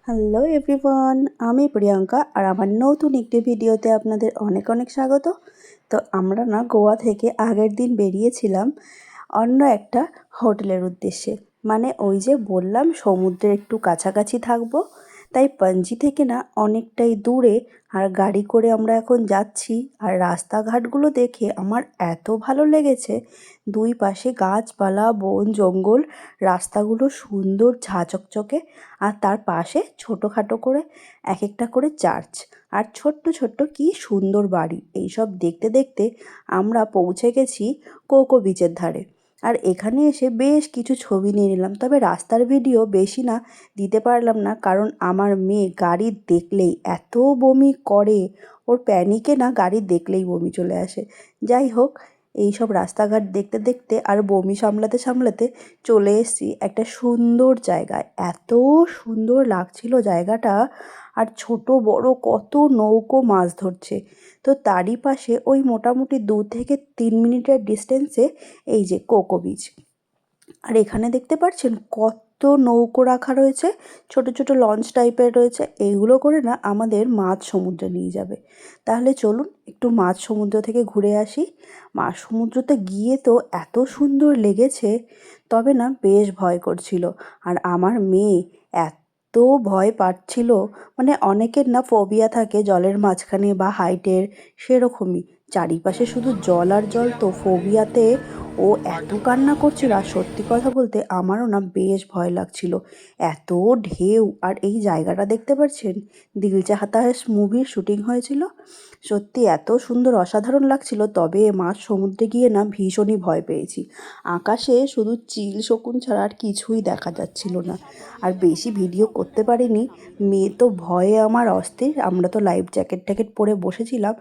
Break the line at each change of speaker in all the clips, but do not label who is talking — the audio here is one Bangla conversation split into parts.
হ্যালো এভরিওয়ান, আমি প্রিয়াঙ্কা আর আমার নতুন একটি ভিডিওতে আপনাদের অনেক অনেক স্বাগত। তো আমরা না গোয়া থেকে আগের দিন বেরিয়েছিলাম অন্য একটা হোটেলের উদ্দেশ্যে। মানে ওই যে বললাম সমুদ্রের একটু কাছাকাছি থাকবো, তাই পাঞ্জি থেকে না অনেকটাই দূরে। আর গাড়ি করে আমরা এখন যাচ্ছি, আর রাস্তাঘাটগুলো দেখে আমার এত ভালো লেগেছে। দুই পাশে গাছপালা, বন জঙ্গল, রাস্তাগুলো সুন্দর ঝাঁ চকচকে, আর তার পাশে ছোটোখাটো করে এক একটা করে চার্চ, আর ছোট্ট ছোট্ট কি সুন্দর বাড়ি। এইসব দেখতে দেখতে আমরা পৌঁছে গেছি কোকো বিচের ধারে। আর এখানে এসে বেশ কিছু ছবি নিয়ে নিলাম, তবে রাস্তার ভিডিও বেশি না দিতে পারলাম না, কারণ আমার মেয়ে গাড়ি দেখলেই এত বমি করে, ওর প্যানিকে না গাড়ি দেখলেই বমি চলে আসে। যাই হোক, এই সব রাস্তাঘাট দেখতে দেখতে আর বমি সামলাতে সামলাতে চলে এসেছি একটা সুন্দর জায়গায়। এত সুন্দর লাগছিল জায়গাটা, আর ছোট বড় কত নৌকো মাছ ধরছে। তো তারই পাশে ওই মোটামুটি 2 থেকে 3 মিনিটের ডিস্টেন্সে এই যে কোকো বিচ। আর এখানে দেখতে পাচ্ছেন কত নৌকো রাখা রয়েছে, ছোট ছোট লঞ্চ টাইপের রয়েছে। এইগুলো করে না আমাদের মাঝ সমুদ্রে নিয়ে যাবে। তাহলে চলুন একটু মাঝ সমুদ্র থেকে ঘুরে আসি। মাঝ সমুদ্রতে গিয়ে তো এত সুন্দর লেগেছে, তবে না বেশ ভয় করছিল। আর আমার মেয়ে এত ভয় পাচ্ছিল, মানে অনেকের না ফোবিয়া থাকে জলের মাঝখানে বা হাইটের, সেরকমই। চারিপাশে শুধু জল আর জল, তো ফোবিয়াতে ও এত কান্না করছিল। আর সত্যি কথা বলতে আমারও না বেশ ভয় লাগছিল, এত ঢেউ। আর এই জায়গাটা দেখতে পাচ্ছেন, দিল চাহতা হ্যায় মুভির শুটিং হয়েছিল। সত্যি এত সুন্দর অসাধারণ লাগছিল। তবে মাঝ সমুদ্রে গিয়ে না ভীষণই ভয় পেয়েছি। আকাশে শুধু চিল শকুন ছাড়া আর কিছুই দেখা যাচ্ছিল না। আর বেশি ভিডিও করতে পারিনি, মেয়ে তো ভয়ে আমার অস্থির। আমরা তো লাইফ জ্যাকেট ট্যাকেট পরে বসেছিলাম,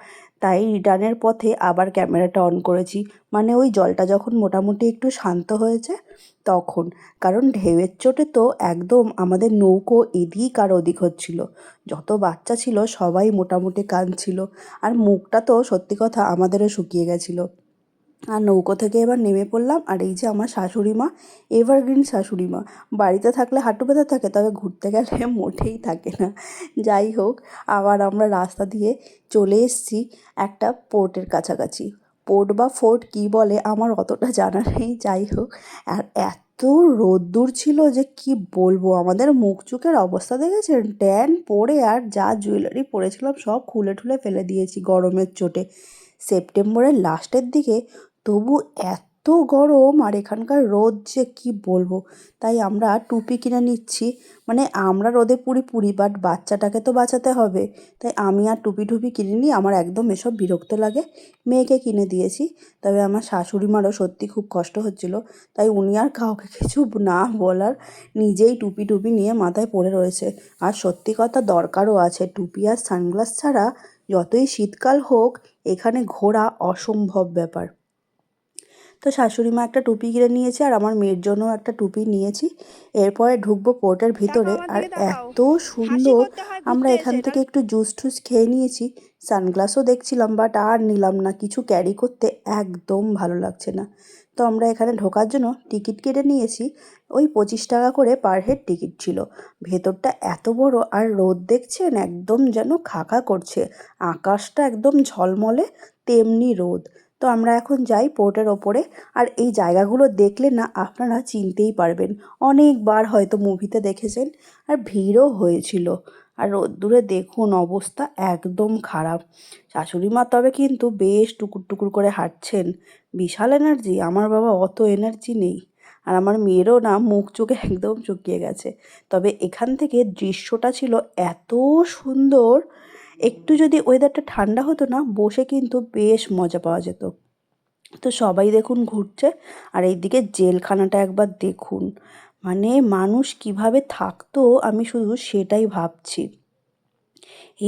তাই রিটার্নের পথে আবার ক্যামেরাটা অন করেছি। মানে ওই জলটা যখন মোটামুটি একটু শান্ত হয়েছে তখন, কারণ ঢেউয়ের চোটে তো একদম আমাদের নৌকো এদিক আর ওদিক হচ্ছিল। যত বাচ্চা ছিল সবাই মোটামুটি কাঁদছিল। আর মুখটা তো সত্যি কথা আমাদেরও শুকিয়ে গেছিলো। আর নৌকো থেকে এবার নেমে পড়লাম। আর এই যে আমার শাশুড়ি মা, এভারগ্রিন শাশুড়ি মা, বাড়িতে থাকলে হাঁটু ব্যথা থাকে, তবে ঘুরতে গেলে মোটেই থাকে না। যাই হোক, আবার আমরা রাস্তা দিয়ে চলে এসেছি একটা পোর্টের কাছাকাছি। পোর্ট বা ফোর্ট কী বলে আমার অতটা জানা নেই। যাই হোক, আর এত রোদ্দুর ছিল যে কি বলবো, আমাদের মুখ চোখের অবস্থা দেখেছেন, ট্যান পরে আর যা জুয়েলারি পরেছিলাম সব খুলে ঠুলে ফেলে দিয়েছি গরমের চোটে। সেপ্টেম্বরের লাস্টের দিকে, তবু এত গরম, আর এখানকার রোদ যে কি বলবো। তাই আমরা টুপি কিনে নিচ্ছি। মানে আমরা রোদে পুড়ি পুড়ি, বাট বাচ্চাটাকে তো বাঁচাতে হবে। তাই আমি আর টুপি টুপি কিনিনি, আমার একদম এসব বিরক্ত লাগে। মেয়েকে কিনে দিয়েছি। তবে আমার শাশুড়ি মারও সত্যি খুব কষ্ট হচ্ছিল, তাই উনি আর কাউকে কিছু না বলার নিজেই টুপি টুপি নিয়ে মাথায় পরে রয়েছে। আর সত্যি কথা দরকারও আছে, টুপি আর সানগ্লাস ছাড়া যতই শীতকাল হোক এখানে ঘোরা অসম্ভব ব্যাপার। তো শাশুড়ি মা একটা টুপি কিনে নিয়েছে, আর আমার মেয়ের জন্যও একটা টুপি নিয়েছি। এরপরে ঢুকবো পোর্টের ভিতরে। আর এত সুন্দর, আমরা এখান থেকে একটু জুস টুস খেয়ে নিয়েছি। সানগ্লাসও দেখছিলাম, বাট আর নিলাম না, কিছু ক্যারি করতে একদম ভালো লাগছে না। তো আমরা এখানে ঢোকার জন্য টিকিট কেটে নিয়েছি। ওই 25 টাকা করে পার হেড টিকিট ছিল। ভেতরটা এত বড়, আর রোদ দেখছেন একদম যেন খাকা করছে, আকাশটা একদম ঝলমলে, তেমনি রোদ। তো আমরা এখন যাই পোর্টের ওপরে। আর এই জায়গাগুলো দেখলে না আপনারা চিনতেই পারবেন, অনেকবার হয়তো মুভিতে দেখেছেন। আর ভিড়ও হয়েছিল। আর রোদ্দুরে দেখুন অবস্থা একদম খারাপ। শাশুড়ি মা তবে কিন্তু বেশ টুকুর টুকুর করে হাঁটছেন, বিশাল এনার্জি। আমার বাবা অত এনার্জি নেই। আর আমার মেয়েরও না মুখ চোখে একদম শুকিয়ে গেছে। তবে এখান থেকে দৃশ্যটা ছিল এত সুন্দর, একটু যদি ওয়েদারটা ঠান্ডা হতো না, বসে কিন্তু বেশ মজা পাওয়া যেত। তো সবাই দেখুন ঘুরছে। আর এইদিকে জেলখানাটা একবার দেখুন, মানে মানুষ কিভাবে থাকতো আমি শুধু সেটাই ভাবছি।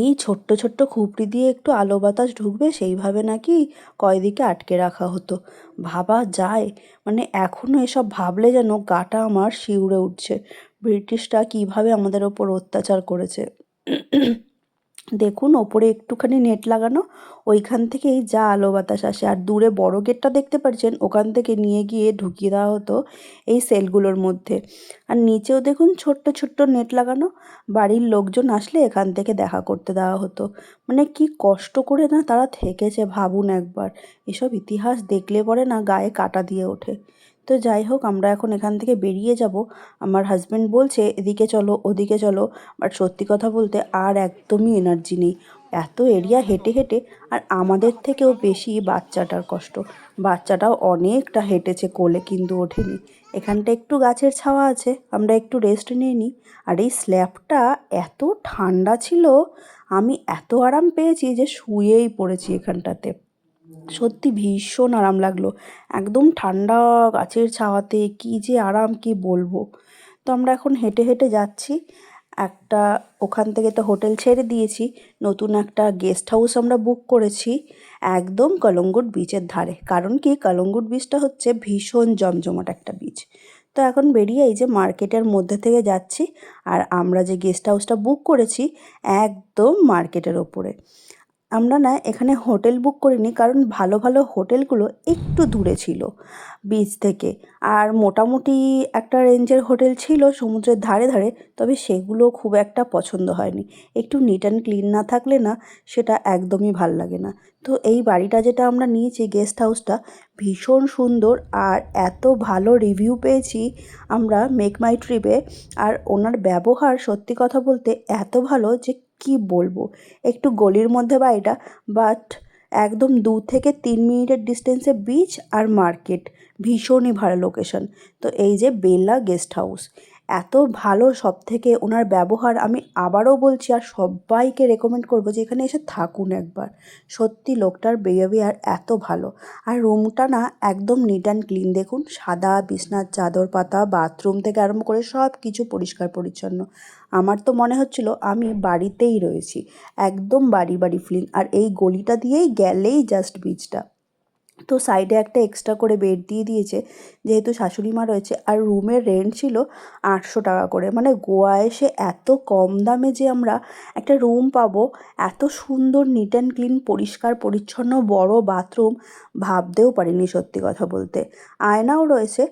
এই ছোট্ট ছোট্ট খুপড়ি দিয়ে একটু আলো বাতাস ঢুকবে সেইভাবে নাকি কয়দিকে আটকে রাখা হতো। ভাবা যায়, মানে এখনও এসব ভাবলে যেন গাটা আমার শিউরে উঠছে। ব্রিটিশরা কিভাবে আমাদের ওপর অত্যাচার করেছে। দেখুন ওপরে একটুখানি নেট লাগানো, ওইখান থেকেই যা আলো বাতাস আসে। আর দূরে বড় গেটটা দেখতে পাচ্ছেন, ওখান থেকে নিয়ে গিয়ে ঢুকিয়ে দেওয়া হতো এই সেলগুলোর মধ্যে। আর নিচেও দেখুন ছোট্ট ছোট্ট নেট লাগানো, বাড়ির লোকজন আসলে এখান থেকে দেখা করতে দেওয়া হতো। মানে কি কষ্ট করে না তারা থেকেছে ভাবুন একবার। এসব ইতিহাস দেখলে পরে না গায়ে কাঁটা দিয়ে ওঠে। তো যাই হোক, আমরা এখন এখান থেকে বেরিয়ে যাব। আমার হাজব্যান্ড বলছে এদিকে চলো ওদিকে চলো, বাট সত্যি কথা বলতে আর একদমই এনার্জি নেই এত এরিয়া হেঁটে হেঁটে। আর আমাদের থেকেও বেশি বাচ্চাটার কষ্ট, বাচ্চাটাও অনেকটা হেঁটেছে, কোলে কিন্তু ওঠেনি। এখানটা একটু গাছের ছাওয়া আছে, আমরা একটু রেস্ট নিয়ে নিই। আর এই স্ল্যাবটা এত ঠান্ডা ছিল, আমি এত আরাম পেয়েছি যে শুয়েই পড়েছি এখানটাতে। সত্যি ভীষণ আরাম লাগলো, একদম ঠান্ডা গাছের ছাওয়াতে কি যে আরাম কি বলবো। তো আমরা এখন হেঁটে হেঁটে যাচ্ছি একটা, ওখান থেকে তো হোটেল ছেড়ে দিয়েছি, নতুন একটা গেস্ট হাউস আমরা বুক করেছি একদম কলঙ্গুট বিচের ধারে। কারণ কি, কলঙ্গুট বিচটা হচ্ছে ভীষণ জমজমাট একটা বিচ। তো এখন বেরিয়ে এই যে মার্কেটের মধ্যে থেকে যাচ্ছি, আর আমরা যে গেস্ট হাউসটা বুক করেছি একদম মার্কেটের ওপরে। আমরা না এখানে হোটেল বুক করিনি, কারণ ভালো ভালো হোটেলগুলো একটু দূরে ছিল বিচ থেকে। আর মোটামুটি একটা রেঞ্জের হোটেল ছিল সমুদ্রের ধারে ধারে, তবে সেগুলো খুব একটা পছন্দ হয়নি। একটু নিট অ্যান্ড ক্লিন না থাকলে না সেটা একদমই ভাল লাগে না। তো এই বাড়িটা যেটা আমরা নিয়েছি, গেস্ট হাউসটা ভীষণ সুন্দর, আর এত ভালো রিভিউ পেয়েছি আমরা মেক মাই ট্রিপে। আর ওনার ব্যবহার সত্যি কথা বলতে এত ভালো যে কি বলবো। একটু গলির মধ্যে বাড়িটা, বাট একদম 2 থেকে 3 মিনিটের ডিস্টেন্সে বিচ আর মার্কেট, ভীষণই ভালো লোকেশন। তো এই যে বেল্লা গেস্ট হাউস, এত ভালো, সব থেকে ওনার ব্যবহার আমি আবারও বলছি, আর সবাইকে রেকমেন্ড করবো যে এখানে এসে থাকুন একবার। সত্যি লোকটার বিহেভিয়ার এত ভালো। আর রুমটা না একদম নিট অ্যান্ড ক্লিন, দেখুন সাদা বিছনার চাদর পাতা, বাথরুম থেকে আরম্ভ করে সব কিছু পরিষ্কার পরিচ্ছন্ন। আমার তো মনে হচ্ছিল আমি বাড়িতেই রয়েছি, একদম বাড়ি বাড়ি ফিলিং। আর এই গলিটা দিয়েই গেলেই জাস্ট বিচটা। তো সাইডে একটা এক্সট্রা করে বেড দিয়ে দিয়েছে, যেহেতু শাশুড়ি মা রয়েছে। আর রুমের রেন্ট ছিল 800 টাকা করে। মানে গোয়া এসে এত কম দামে যে আমরা একটা রুম পাবো, এত সুন্দর নিট অ্যান্ড ক্লিন, পরিষ্কার পরিচ্ছন্ন, বড় বাথরুম, ভাবতেও পারিনি সত্যি কথা বলতে। আয়নাও রয়েছে,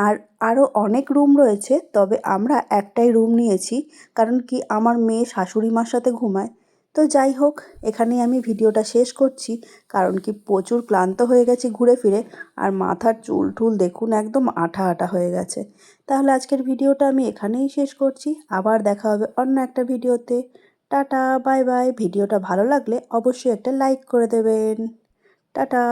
আর আরও অনেক রুম রয়েছে, তবে আমরা একটাই রুম নিয়েছি। কারণ কি, আমার মেয়ে শাশুড়ি মার সাথে ঘুমায়। তো যাই হোক, এখানেই আমি ভিডিওটা শেষ করছি। কারণ কি, প্রচুর ক্লান্ত হয়ে গেছি ঘুরে ফিরে। আর মাথার চুল টুল দেখুন একদম আঠা আঠা হয়ে গেছে। তাহলে আজকের ভিডিওটা আমি এখানেই শেষ করছি, আবার দেখা হবে অন্য একটা ভিডিওতে। Tata, bye bye. ভিডিওটা ভালো লাগলে অবশ্যই একটা লাইক করে দেবেন। টাটা।